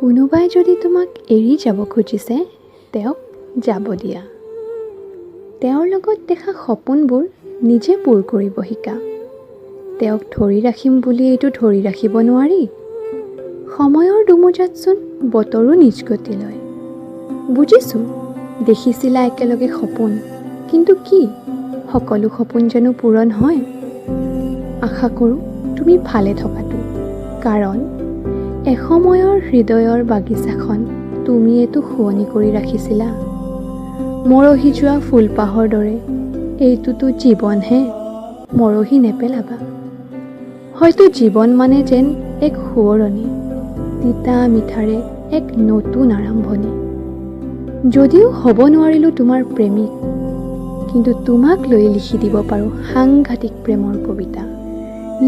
কোনোবাই যদি তোমাক এৰি যাব খুজিছে, তেওঁক যাব দিয়া। তেওঁৰ লগত দেখা সপোনবোৰ নিজে পূৰ কৰিব শিকা। তেওঁক ধৰি ৰাখিম বুলি এইটো ধৰি ৰাখিব নোৱাৰি। সময়ৰ দুমোজাতচোন বতৰো নিজ গতি লয়। বুজিছোঁ, দেখিছিলা একেলগে সপোন, কিন্তু কি সকলো সপোন জানো পূৰণ হয়? আশা কৰোঁ তুমি ভালে থকাটো, কাৰণ এসময়ৰ হৃদয়ৰ বাগিচাখন তুমিয়েতো শুৱনি কৰি ৰাখিছিলা। মৰহি যোৱা ফুলপাহৰ দৰে এইটোতো জীৱনহে, মৰহি নেপেলাবা। হয়তো জীৱন মানে যেন এক সোঁৱৰণি, তিতা মিঠাৰে এক নতুন আৰম্ভণি। যদিও হ'ব নোৱাৰিলোঁ তোমাৰ প্ৰেমিক, কিন্তু তোমাক লৈ লিখি দিব পাৰোঁ সাংঘাতিক প্ৰেমৰ কবিতা।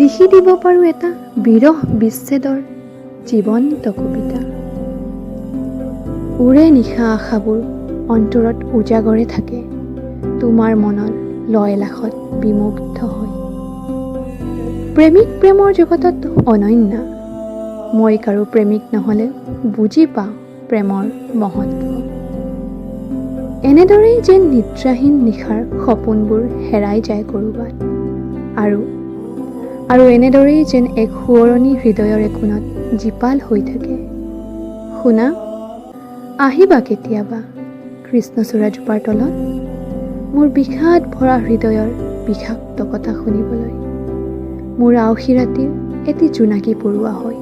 লিখি দিব পাৰোঁ এটা বিৰহ বিচ্ছেদৰ জীৱন্ত কবিতা। উৰে নিশা আশাবোৰ অন্তৰত উজাগৰে থাকে, তোমাৰ মনৰ লয়লাসত বিমুগ্ধ হয়। প্ৰেমিক প্ৰেমৰ জগতত অনন্য, মই কাৰো প্ৰেমিক নহ'লে বুজি পাওঁ প্ৰেমৰ মহত্ব। এনেদৰেই যেন নিদ্ৰাহীন নিশাৰ সপোনবোৰ হেৰাই যায় ক'ৰবাত, আৰু এনেদৰেই যেন এক সোঁৱৰণি হৃদয়ৰ একোণত জীপাল হৈ থাকে। শুনা, আহিবা কেতিয়াবা কৃষ্ণচূড়াজোপাৰ তলত, মোৰ বিষাদ ভৰা হৃদয়ৰ বিষাক্ত কথা শুনিবলৈ, মোৰ আওসী ৰাতিৰ এটি জোনাকী পৰুৱা হয়।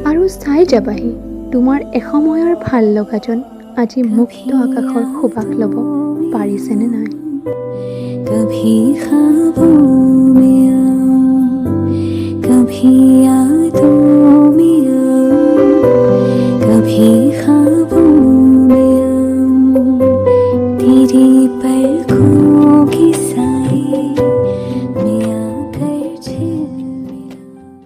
আৰু চাই যাবাহি তোমাৰ এসময়ৰ ভাল লগাজন আজি মুক্ত আকাশৰ সুবাস ল'ব পাৰিছেনে নাই। कभी ख्वाबों में आऊं, कभी यादों में आऊं, कभी